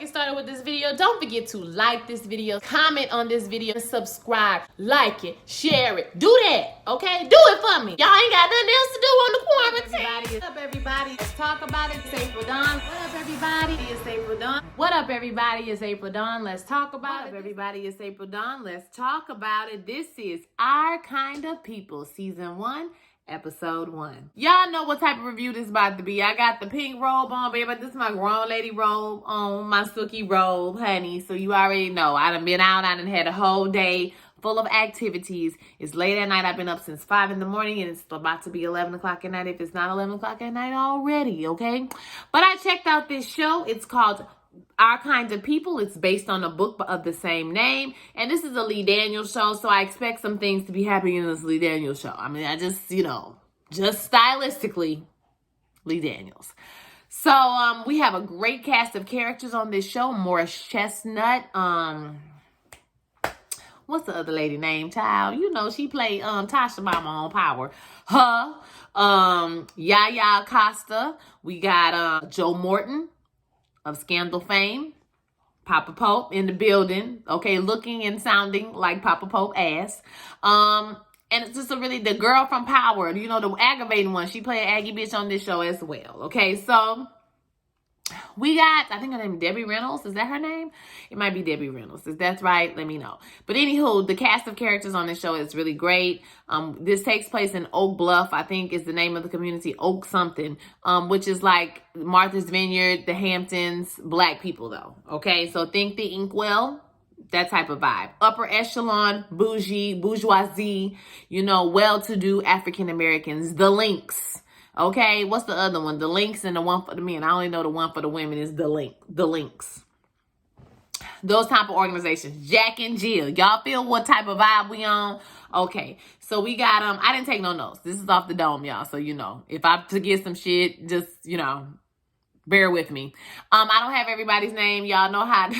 get started with this video, don't forget to like this video, comment on this video, and subscribe. Like it, share it, do that, okay? Do it for me. Y'all ain't got nothing else to do on the quarantine. What up, everybody? Let's talk about it. It's April Dawn. What up, everybody? It's April Dawn. What up, everybody? It's April Dawn. Let's talk about it. Everybody, it's April Dawn. Let's talk about it. This is Our Kind of People, Season 1. Episode 1. Y'all know what type of review this is about to be. I got the pink robe on, baby. This is my grown lady robe on, my Suki robe, honey. So you already know. I done been out. I done had a whole day full of activities. It's late at night. I've been up since 5 in the morning, and it's about to be 11 o'clock at night if it's not 11 o'clock at night already, okay? But I checked out this show. It's called Our Kind of People. It's based on a book of the same name. And this is a Lee Daniels show, so I expect some things to be happening in this Lee Daniels show. I mean, I just, just stylistically, Lee Daniels. So, we have a great cast of characters on this show. Morris Chestnut. What's the other lady name, child? You know, she played Tasha Mama on Power. Yaya Costa. We got Joe Morton of Scandal fame. Papa Pope in the building, okay, looking and sounding like Papa Pope ass. And it's just the girl from Power, the aggravating one. She played Aggie bitch on this show as well, okay? So we got, I think her name is Debbie Reynolds. Is that her name? It might be Debbie Reynolds. If that's right, let me know. But anywho, the cast of characters on this show is really great. This takes place in Oak Bluff, I think is the name of the community, Oak something, which is like Martha's Vineyard, the Hamptons, black people though. Okay, so think the Inkwell, that type of vibe. Upper echelon, bougie, bourgeoisie, well-to-do African Americans, the Links. Okay, what's the other one? The Links and the one for the men. I only know the one for the women is the Links. Those type of organizations. Jack and Jill. Y'all feel what type of vibe we on? Okay, so we got, I didn't take no notes. This is off the dome, y'all. So, if I forget some shit, just, bear with me. I don't have everybody's name. Y'all know how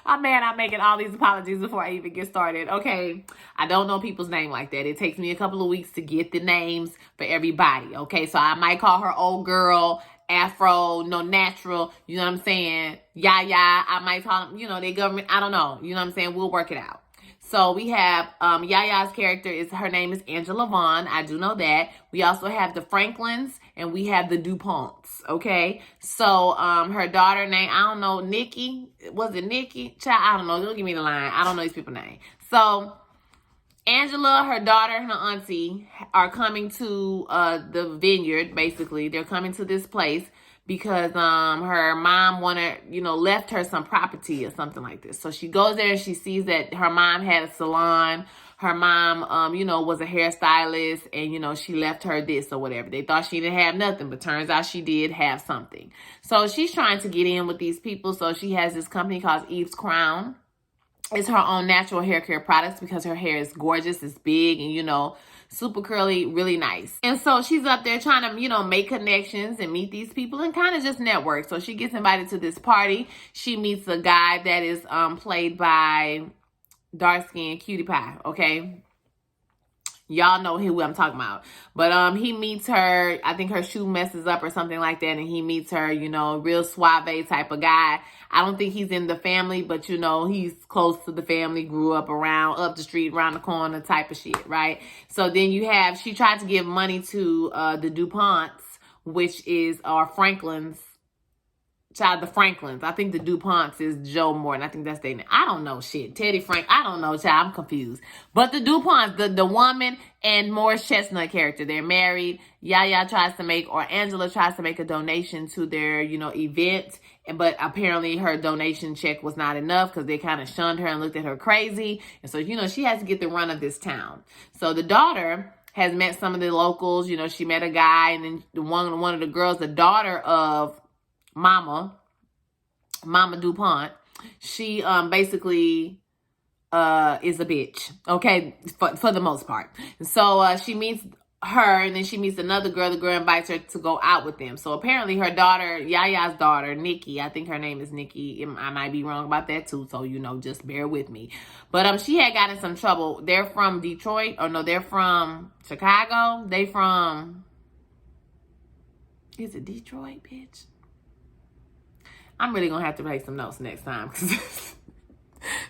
I'm mad I'm making all these apologies before I even get started. Okay, I don't know people's name like that. It takes me a couple of weeks to get the names for everybody. Okay, so I might call her old girl, Afro, no natural. You know what I'm saying? Yaya. I might call them, they government. I don't know. You know what I'm saying? We'll work it out. So we have Yaya's character her name is Angela Vaughn. I do know that. We also have the Franklins and we have the DuPonts. Okay. So her daughter name, I don't know, Nikki. Was it Nikki? Child, I don't know. Don't give me the line. I don't know these people's names. So Angela, her daughter, and her auntie are coming to the vineyard, basically. They're coming to this place because her mom left her some property or something like this. So she goes there and she sees that her mom had a salon. Her mom, was a hairstylist and, she left her this or whatever. They thought she didn't have nothing, but turns out she did have something. So she's trying to get in with these people. So she has this company called Eve's Crown. It's her own natural hair care products because her hair is gorgeous, it's big, and, super curly, really nice. And so she's up there trying to, make connections and meet these people and kind of just network. So she gets invited to this party. She meets a guy that is played by dark skin Cutie Pie, okay? Y'all know who I'm talking about. But he meets her, I think her shoe messes up or something like that, and he meets her, real suave type of guy. I don't think he's in the family, but he's close to the family, grew up up the street, around the corner type of shit, right? So then she tried to give money to the DuPonts, which is our Franklins. Child, the Franklins. I think the DuPonts is Joe Morton. I think that's their name. I don't know shit. Teddy Frank. I don't know, child. I'm confused. But the DuPonts, the woman and Morris Chestnut character, they're married. Yaya tries to Angela tries to make a donation to their, event. But apparently her donation check was not enough because they kind of shunned her and looked at her crazy. And so, she has to get the run of this town. So the daughter has met some of the locals. She met a guy, and then one of the girls, the daughter of Mama DuPont, she basically is a bitch, okay, for the most part. So she meets her, and then she meets another girl. The girl invites her to go out with them. So apparently her daughter, Yaya's daughter, Nikki, I think her name is Nikki. I might be wrong about that too, so just bear with me. But she had gotten some trouble. They're from Detroit, or no, they're from Chicago. They from, is it Detroit, bitch? I'm really gonna have to write some notes next time because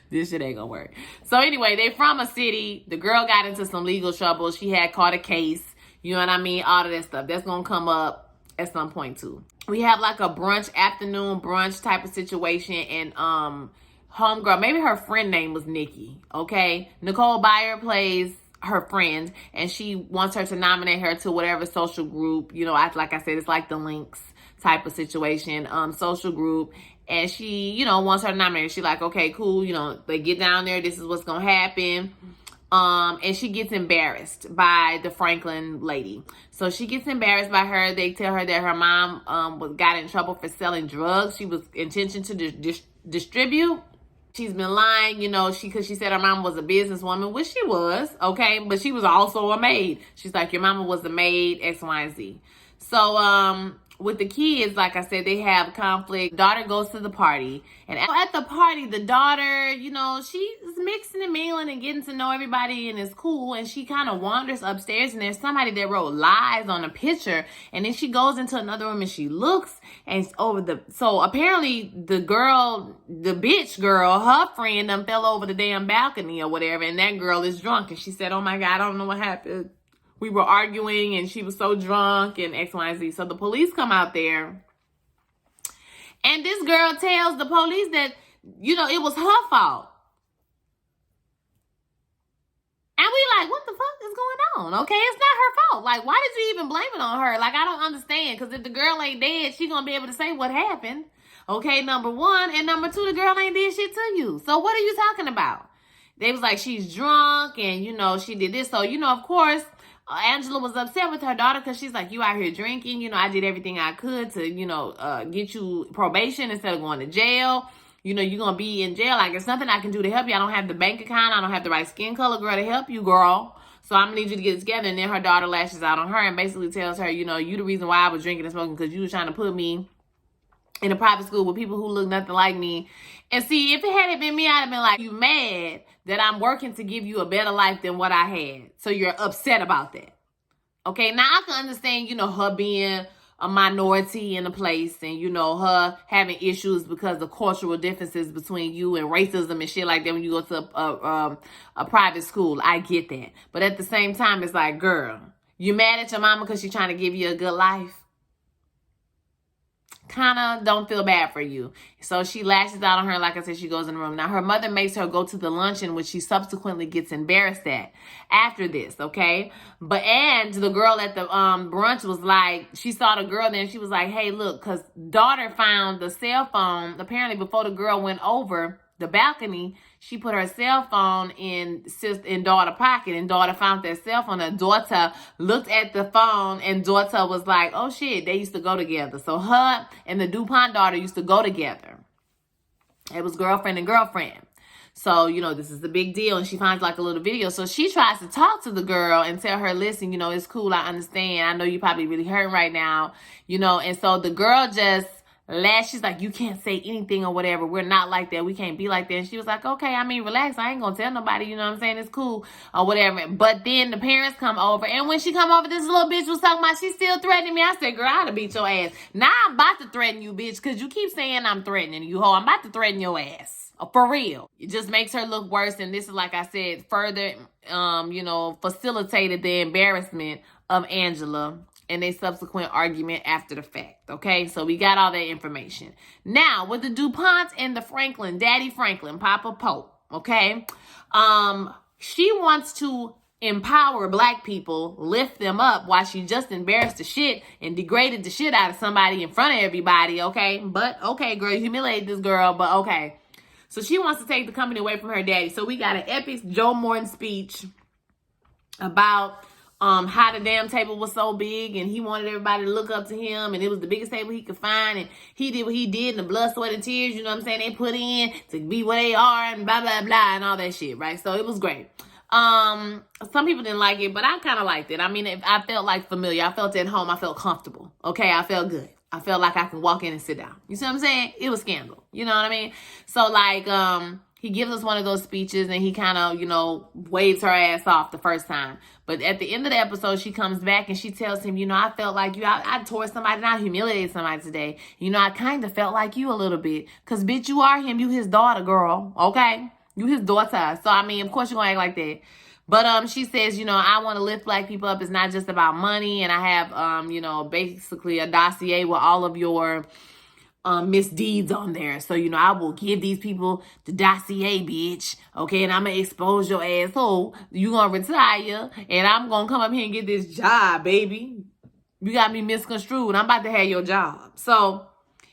this shit ain't gonna work. So anyway, they from a city. The girl got into some legal trouble. She had caught a case. You know what I mean? All of that stuff. That's gonna come up at some point too. We have like a afternoon brunch type of situation, and homegirl, maybe her friend name was Nikki. Okay, Nicole Byer plays her friend, and she wants her to nominate her to whatever social group. You know, like I said, it's like the Links type of situation, social group. And she, you know, wants her to nominate her. She's like, okay, cool. You know, they get down there. This is what's going to happen. And she gets embarrassed by the Franklin lady. So she gets embarrassed by her. They tell her that her mom got in trouble for selling drugs. She was intentioned to distribute. She's been lying, you know, because she said her mom was a businesswoman, which she was, okay? But she was also a maid. She's like, your mama was a maid, X, Y, and Z. So, with the kids, like I said, they have conflict. Daughter goes to the party. And at the party, the daughter, you know, she's mixing and mingling and getting to know everybody, and it's cool. And she kind of wanders upstairs, and there's somebody that wrote lies on a picture. And then she goes into another room and she looks, and so apparently the bitch girl, her friend done fell over the damn balcony or whatever. And that girl is drunk. And she said, oh my God, I don't know what happened. We were arguing and she was so drunk and X, Y, and Z. So the police come out there. And this girl tells the police that, you know, it was her fault. And we like, what the fuck is going on? Okay, it's not her fault. Like, why did you even blame it on her? Like, I don't understand. Because if the girl ain't dead, she going to be able to say what happened. Okay, number one. And number two, the girl ain't did shit to you. So what are you talking about? They was like, she's drunk and, you know, she did this. So, you know, of course, Angela was upset with her daughter because she's like, you out here drinking. You know, I did everything I could to, you know, get you probation instead of going to jail. You know, you're going to be in jail. Like, there's nothing I can do to help you. I don't have the bank account. I don't have the right skin color, girl, to help you, girl. So I'm going to need you to get it together. And then her daughter lashes out on her and basically tells her, you know, you the reason why I was drinking and smoking because you was trying to put me in a private school with people who look nothing like me. And see, if it hadn't been me, I'd have been like, you mad that I'm working to give you a better life than what I had. So you're upset about that. Okay, now I can understand, you know, her being a minority in a place and, you know, her having issues because of cultural differences between you and racism and shit like that when you go to a private school. I get that. But at the same time, it's like, girl, you mad at your mama because she's trying to give you a good life? Kind of don't feel bad for you. So she lashes out on her. Like I said, she goes in the room. Now, her mother makes her go to the luncheon, which she subsequently gets embarrassed at after this, okay? And the girl at the brunch was like, she saw the girl there and she was like, hey, look, because daughter found the cell phone. Apparently, before the girl went over the balcony, she put her cell phone in daughter's pocket, and daughter found that cell phone. And daughter looked at the phone, and daughter was like, oh shit, they used to go together. So her and the DuPont daughter used to go together. It was girlfriend and girlfriend. So, you know, this is a big deal. And she finds like a little video. So she tries to talk to the girl and tell her, listen, you know, it's cool. I understand. I know you're probably really hurting right now, you know. And so the girl just she's like, you can't say anything or whatever. We're not like that. We can't be like that. And she was like, okay, I mean, relax. I ain't gonna tell nobody, you know what I'm saying? It's cool or whatever. But then the parents come over. And when she come over, this little bitch was talking about, she's still threatening me. I said, girl, I'd have beat your ass. Now I'm about to threaten you, bitch, because you keep saying I'm threatening you, ho. I'm about to threaten your ass. For real. It just makes her look worse. And this is, like I said, further, you know, facilitated the embarrassment of Angela and a subsequent argument after the fact. Okay, so we got all that information. Now, with the DuPonts and the Franklin, Daddy Franklin, Papa Pope, okay, she wants to empower black people, lift them up while she just embarrassed the shit and degraded the shit out of somebody in front of everybody, okay? But, okay, girl, you humiliated this girl, but okay. So she wants to take the company away from her daddy. So we got an epic Joe Morton speech about how the damn table was so big and he wanted everybody to look up to him and it was the biggest table he could find and he did what he did and the blood, sweat, and tears, you know what I'm saying, they put in to be where they are and blah, blah, blah and all that shit, right? So it was great. Some people didn't like it, but I kind of liked it. I mean, I felt like familiar. I felt at home. I felt comfortable. Okay, I felt good. I felt like I can walk in and sit down. You see what I'm saying? It was Scandal. You know what I mean? So like, he gives us one of those speeches and he kind of, you know, waves her ass off the first time. But at the end of the episode, she comes back and she tells him, you know, I felt like you, I tore somebody and I humiliated somebody today. You know, I kind of felt like you a little bit. Because, bitch, you are him. You his daughter, girl. Okay? You his daughter. So, I mean, of course you're going to act like that. But she says, you know, I want to lift black people up. It's not just about money. And I have, you know, basically a dossier with all of your misdeeds on there. So, you know, I will give these people the dossier, bitch. Okay, and I'm going to expose your asshole. You going to retire, and I'm going to come up here and get this job, baby. You got me misconstrued. I'm about to have your job. So,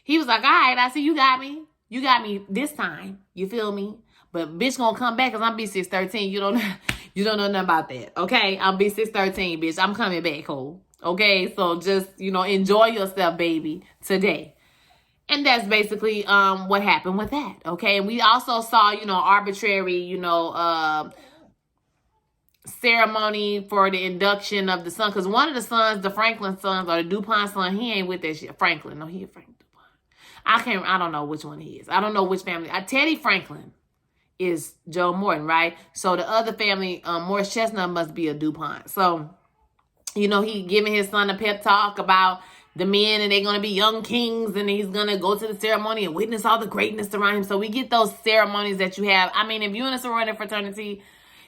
he was like, all right, I see you got me. You got me this time. You feel me? But bitch gonna come back because I'm B613. You don't know nothing about that. Okay? I'm B613, bitch. I'm coming back, ho. Okay? So, just, you know, enjoy yourself, baby, today. And that's basically what happened with that, okay? And we also saw, you know, arbitrary, you know, ceremony for the induction of the son. Because one of the sons, the Franklin sons, or the DuPont son, he ain't with that shit. Franklin. No, he a Frank DuPont. I don't know which one he is. I don't know which family. Teddy Franklin is Joe Morton, right? So the other family, Morris Chestnut, must be a DuPont. So, you know, he giving his son a pep talk about the men, and they're going to be young kings, and he's going to go to the ceremony and witness all the greatness around him. So we get those ceremonies that you have. I mean, if you're in a sorority fraternity,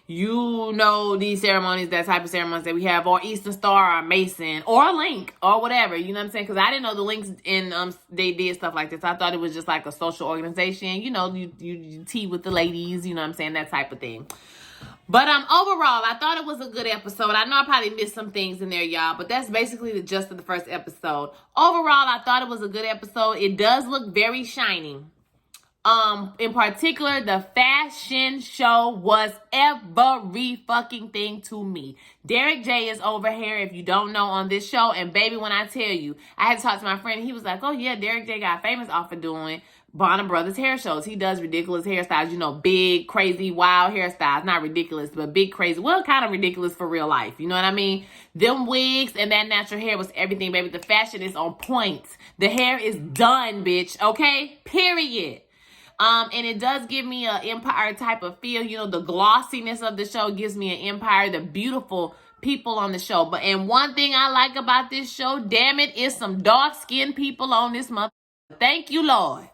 you know these ceremonies, that type of ceremonies that we have, or Eastern Star, or Mason, or a Link, or whatever. You know what I'm saying? Because I didn't know the Links in they did stuff like this. I thought it was just like a social organization. You know, you tea with the ladies. You know what I'm saying? That type of thing. But overall, I thought it was a good episode. I know I probably missed some things in there, y'all, but that's basically the gist of the first episode. Overall, I thought it was a good episode. It does look very shiny. In particular, the fashion show was every fucking thing to me. Derek J is over here, if you don't know, on this show. And baby, when I tell you, I had to talk to my friend. He was like, oh yeah, Derek J got famous off of doing Bonham Brothers hair shows. He does ridiculous hairstyles, you know, big, crazy, wild hairstyles. Not ridiculous, but big, crazy. Well, kind of ridiculous for real life. You know what I mean? Them wigs and that natural hair was everything, baby. The fashion is on point. The hair is done, bitch. Okay? Period. And it does give me an Empire type of feel. You know, the glossiness of the show gives me an Empire, the beautiful people on the show. And one thing I like about this show, damn it, is some dark-skinned people on this month. Thank you, Lord.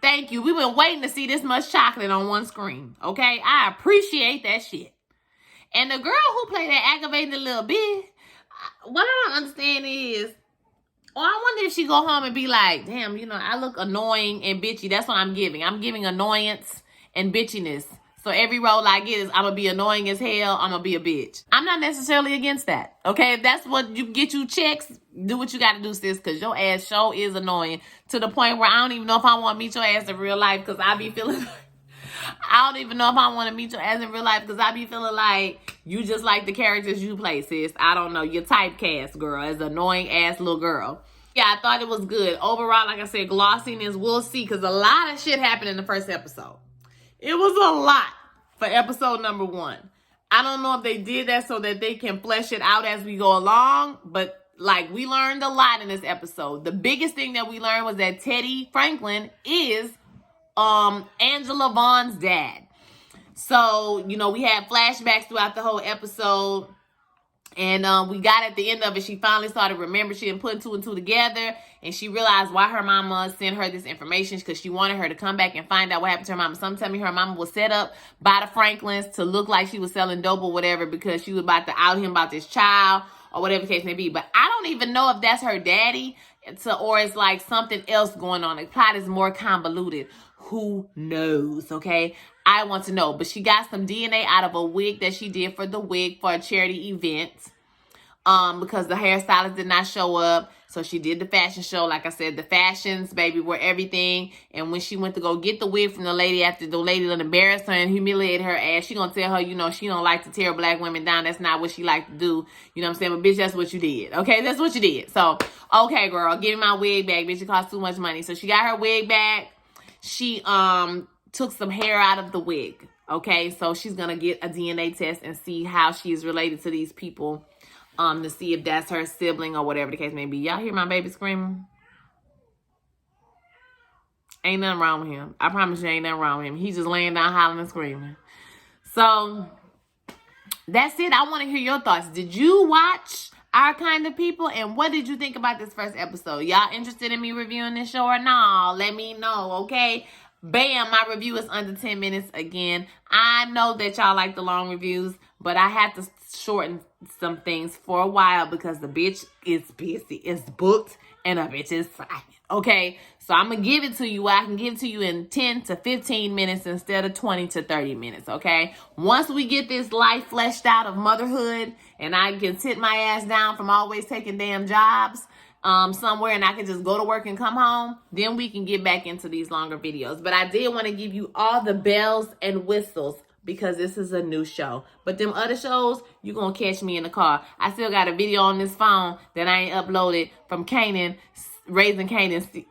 Thank you. We've been waiting to see this much chocolate on one screen. Okay? I appreciate that shit. And the girl who played that aggravating little bitch, what I don't understand is, I wonder if she go home and be like, damn, you know, I look annoying and bitchy. That's what I'm giving. I'm giving annoyance and bitchiness. So every role I get is I'm going to be annoying as hell. I'm going to be a bitch. I'm not necessarily against that. Okay? If that's what you get you checks, do what you got to do, sis, because your ass show is annoying to the point where I don't even know if I want to meet your ass in real life because I be feeling I don't even know if I want to meet your ass in real life because I be feeling like you just like the characters you play, sis. I don't know. You're typecast, girl, as an annoying ass little girl. Yeah, I thought it was good. Overall, like I said, glossiness, we'll see, because a lot of shit happened in the first episode. It was a lot for episode number 1. I don't know if they did that so that they can flesh it out as we go along, but like we learned a lot in this episode. The biggest thing that we learned was that Teddy Franklin is Angela Vaughn's dad. So, you know, we had flashbacks throughout the whole episode. And we got at the end of it, she finally started remembering. She didn't put 2 and 2 together. And she realized why her mama sent her this information, because she wanted her to come back and find out what happened to her mama. Some tell me her mama was set up by the Franklins to look like she was selling dope or whatever, because she was about to out him about this child or whatever the case may be. But I don't even know if that's her daddy or it's like something else going on. The plot is more convoluted. Who knows, okay? I want to know. But she got some DNA out of a wig that she did for the wig for a charity event. Because the hairstylist did not show up. So she did the fashion show. Like I said, the fashions, baby, were everything. And when she went to go get the wig from the lady, after the lady done embarrassed her and humiliated her ass, she gonna tell her, you know, she don't like to tear black women down. That's not what she like to do. You know what I'm saying? But bitch, that's what you did. Okay, that's what you did. So, okay, girl, give me my wig back, bitch. It cost too much money. So she got her wig back. She took some hair out of the wig. Okay, so she's gonna get a DNA test and see how she is related to these people. To see if that's her sibling or whatever the case may be. Y'all hear my baby screaming? Ain't nothing wrong with him. I promise you ain't nothing wrong with him. He's just laying down hollering and screaming. So that's it. I want to hear your thoughts. Did you watch Our Kind of People? And what did you think about this first episode? Y'all interested in me reviewing this show or no? Let me know, okay? Bam, my review is under 10 minutes again. I know that y'all like the long reviews, but I had to shorten some things for a while because the bitch is busy. It's booked and a bitch is fine. Okay, so I'm going to give it to you. I can give it to you in 10 to 15 minutes instead of 20 to 30 minutes, okay? Once we get this life fleshed out of motherhood and I can sit my ass down from always taking damn jobs somewhere and I can just go to work and come home, then we can get back into these longer videos. But I did want to give you all the bells and whistles because this is a new show. But them other shows, you're going to catch me in the car. I still got a video on this phone that I ain't uploaded from Kanan, Raising Kanan,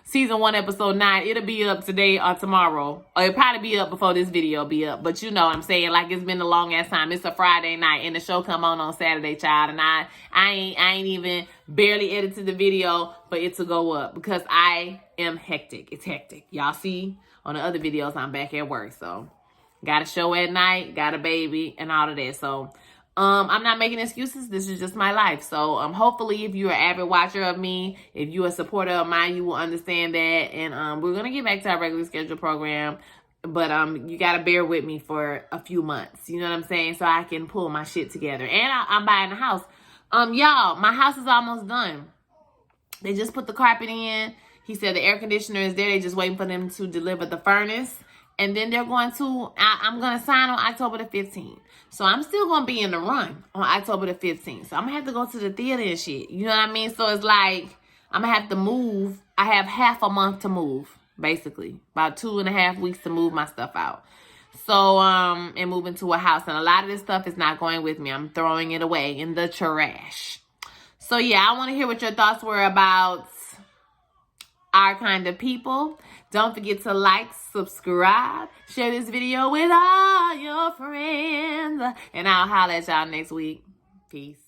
season 1, episode 9. It'll be up today or tomorrow. Or it'll probably be up before this video be up. But you know what I'm saying. Like, it's been a long ass time. It's a Friday night and the show come on Saturday, child. And I ain't even barely edited the video for it to go up because I am hectic. It's hectic. Y'all see on the other videos I'm back at work. So got a show at night, got a baby and all of that. So I'm not making excuses. This is just my life. So hopefully if you're an avid watcher of me, if you're a supporter of mine, you will understand that. And we're going to get back to our regularly scheduled program. But you got to bear with me for a few months. You know what I'm saying? So I can pull my shit together. And I'm buying a house. Y'all, my house is almost done. They just put the carpet in. He said the air conditioner is there. They just waiting for them to deliver the furnace. And then they're going to, I'm going to sign on October the 15th. So I'm still going to be in the run on October the 15th. So I'm going to have to go to the theater and shit. You know what I mean? So it's like, I'm going to have to move. I have half a month to move, basically. About 2.5 weeks to move my stuff out. So, and move into a house. And a lot of this stuff is not going with me. I'm throwing it away in the trash. So yeah, I want to hear what your thoughts were about Our Kind of People. Don't forget to like, subscribe, share this video with all your friends. And I'll holler at y'all next week. Peace.